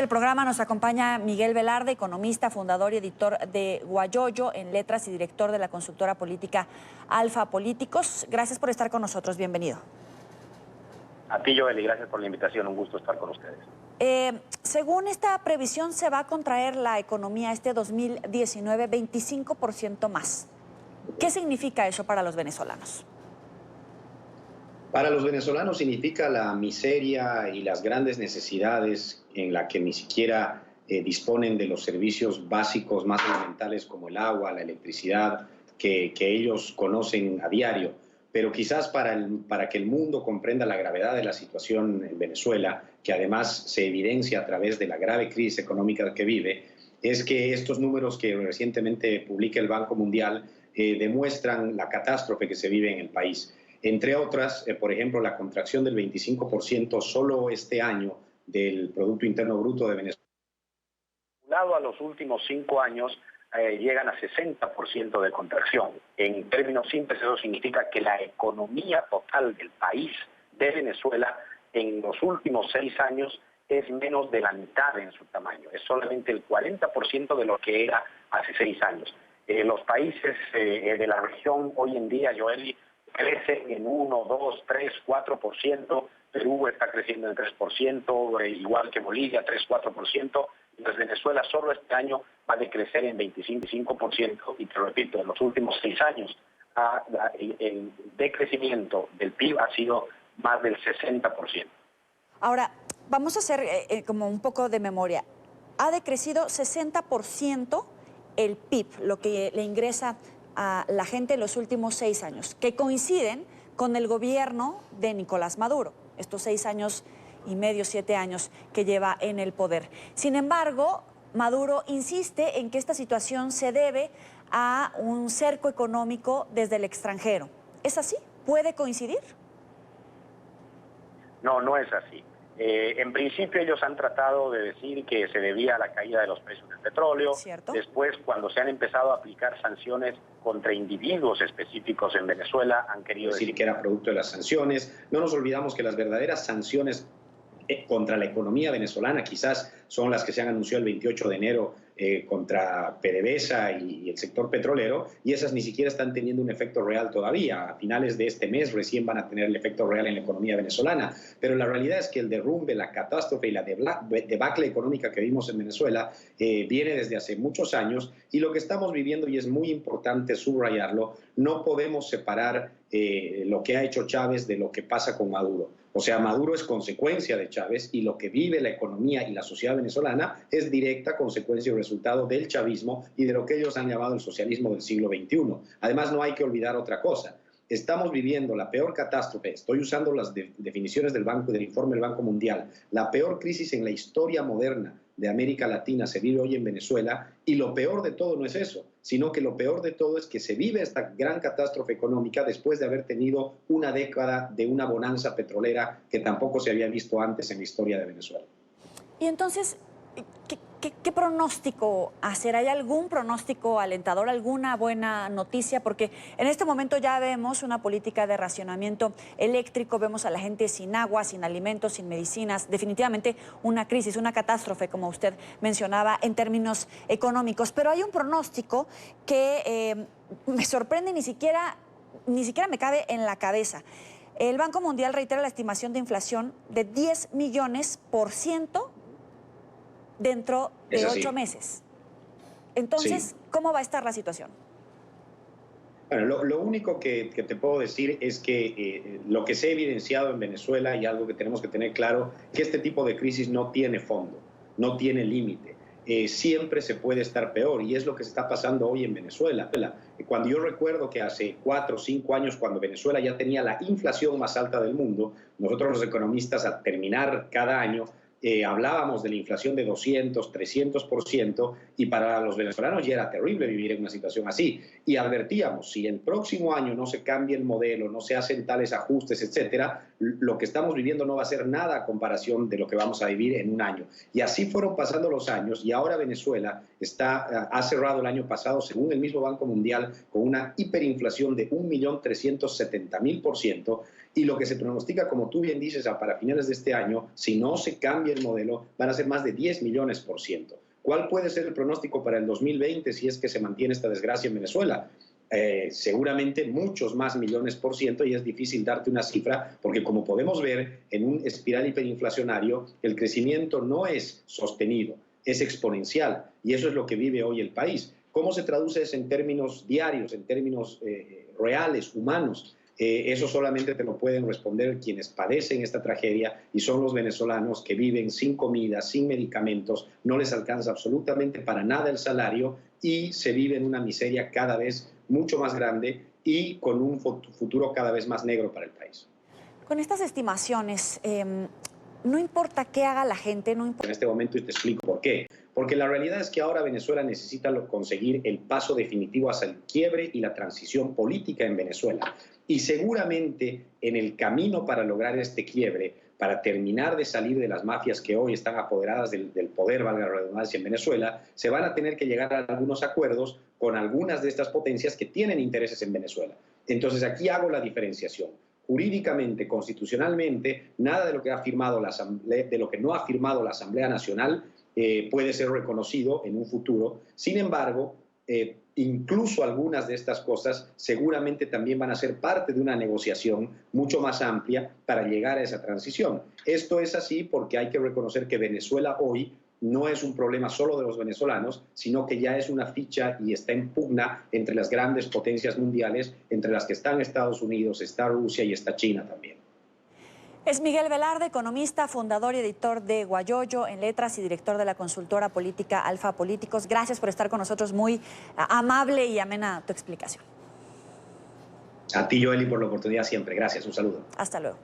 El programa nos acompaña Miguel Velarde, economista, fundador y editor de Guayoyo en Letras y director de la consultora política Alfa Políticos. Gracias por estar con nosotros, bienvenido. A ti, Joel, y gracias por la invitación, un gusto estar con ustedes. Según esta previsión, se va a contraer la economía este 2019 25% más. ¿Qué significa eso para los venezolanos? Para los venezolanos significa la miseria y las grandes necesidades en la que ni siquiera disponen de los servicios básicos más elementales como el agua, la electricidad, que ellos conocen a diario. Pero quizás para que el mundo comprenda la gravedad de la situación en Venezuela, que además se evidencia a través de la grave crisis económica que vive, es que estos números que recientemente publica el Banco Mundial demuestran la catástrofe que se vive en el país. Entre otras, por ejemplo, la contracción del 25% solo este año del Producto Interno Bruto de Venezuela. A los últimos 5 años llegan a 60% de contracción. En términos simples, eso significa que la economía total del país de Venezuela en los últimos 6 años es menos de la mitad en su tamaño. Es solamente el 40% de lo que era hace 6 años. Los países de la región hoy en día, Joel, crecen en 1, 2, 3, 4%, Perú está creciendo en 3%, igual que Bolivia, 3, 4%, mientras Venezuela solo este año va a decrecer en 25%, y te repito, en los últimos 6 años el decrecimiento del PIB ha sido más del 60%. Ahora, vamos a hacer como un poco de memoria. Ha decrecido 60% el PIB, lo que le ingresa a la gente en los últimos 6 años, que coinciden con el gobierno de Nicolás Maduro, estos 6 años y medio, 7 años que lleva en el poder. Sin embargo, Maduro insiste en que esta situación se debe a un cerco económico desde el extranjero. ¿Es así? ¿Puede coincidir? No, no es así. En principio ellos han tratado de decir que se debía a la caída de los precios del petróleo. ¿Cierto? Después, cuando se han empezado a aplicar sanciones contra individuos específicos en Venezuela, han querido decir que era producto de las sanciones. No nos olvidamos que las verdaderas sanciones contra la economía venezolana quizás son las que se han anunciado el 28 de enero contra PDVSA y el sector petrolero, y esas ni siquiera están teniendo un efecto real todavía. A finales de este mes recién van a tener el efecto real en la economía venezolana, pero la realidad es que el derrumbe, la catástrofe y la debacle económica que vimos en Venezuela viene desde hace muchos años, y lo que estamos viviendo, y es muy importante subrayarlo, no podemos separar lo que ha hecho Chávez de lo que pasa con Maduro. O sea, Maduro es consecuencia de Chávez, y lo que vive la economía y la sociedad venezolana es directa consecuencia y resultado del chavismo y de lo que ellos han llamado el socialismo del siglo XXI. Además, no hay que olvidar otra cosa. Estamos viviendo la peor catástrofe, estoy usando las definiciones del informe del Banco Mundial, la peor crisis en la historia moderna de América Latina se vive hoy en Venezuela, y lo peor de todo no es eso, sino que lo peor de todo es que se vive esta gran catástrofe económica después de haber tenido una década de una bonanza petrolera que tampoco se había visto antes en la historia de Venezuela. Y entonces, ¿qué pronóstico hacer? ¿Hay algún pronóstico alentador, alguna buena noticia? Porque en este momento ya vemos una política de racionamiento eléctrico, vemos a la gente sin agua, sin alimentos, sin medicinas, definitivamente una crisis, una catástrofe, como usted mencionaba, en términos económicos. Pero hay un pronóstico que me sorprende, ni siquiera me cabe en la cabeza. El Banco Mundial reitera la estimación de inflación de 10 millones% dentro de 8 meses. Entonces, sí. ¿Cómo va a estar la situación? Bueno, lo único que te puedo decir es que lo que se ha evidenciado en Venezuela, y algo que tenemos que tener claro, que este tipo de crisis no tiene fondo, no tiene límite. Siempre se puede estar peor, y es lo que se está pasando hoy en Venezuela. Cuando yo recuerdo que hace 4 o 5 años, cuando Venezuela ya tenía la inflación más alta del mundo, nosotros los economistas, al terminar cada año, hablábamos de la inflación de 200, 300%, y para los venezolanos ya era terrible vivir en una situación así. Y advertíamos, si el próximo año no se cambia el modelo, no se hacen tales ajustes, etcétera, lo que estamos viviendo no va a ser nada a comparación de lo que vamos a vivir en un año. Y así fueron pasando los años y ahora Venezuela ha cerrado el año pasado, según el mismo Banco Mundial, con una hiperinflación de 1.370.000%, y lo que se pronostica, como tú bien dices, para finales de este año, si no se cambia el modelo, van a ser más de 10 millones%. ¿Cuál puede ser el pronóstico para el 2020 si es que se mantiene esta desgracia en Venezuela? Seguramente muchos más millones%, y es difícil darte una cifra porque, como podemos ver, en un espiral hiperinflacionario el crecimiento no es sostenido, es exponencial, y eso es lo que vive hoy el país. ¿Cómo se traduce eso en términos diarios, en términos reales, humanos? Eso solamente te lo pueden responder quienes padecen esta tragedia, y son los venezolanos que viven sin comida, sin medicamentos, no les alcanza absolutamente para nada el salario y se vive en una miseria cada vez mucho más grande y con un futuro cada vez más negro para el país. Con estas estimaciones, no importa qué haga la gente, no importa... En este momento, y te explico por qué. Porque la realidad es que ahora Venezuela necesita conseguir el paso definitivo hacia el quiebre y la transición política en Venezuela. Y seguramente en el camino para lograr este quiebre, para terminar de salir de las mafias que hoy están apoderadas del poder, valga la redundancia, en Venezuela, se van a tener que llegar a algunos acuerdos con algunas de estas potencias que tienen intereses en Venezuela. Entonces aquí hago la diferenciación. Jurídicamente, constitucionalmente, nada de lo que ha firmado la Asamblea, de lo que no ha firmado la Asamblea Nacional puede ser reconocido en un futuro. Sin embargo, incluso algunas de estas cosas seguramente también van a ser parte de una negociación mucho más amplia para llegar a esa transición. Esto es así porque hay que reconocer que Venezuela hoy no es un problema solo de los venezolanos, sino que ya es una ficha y está en pugna entre las grandes potencias mundiales, entre las que están Estados Unidos, está Rusia y está China también. Es Miguel Velarde, economista, fundador y editor de Guayoyo en Letras y director de la consultora política Alfa Políticos. Gracias por estar con nosotros, muy amable y amena tu explicación. A ti, Joely, por la oportunidad siempre. Gracias, un saludo. Hasta luego.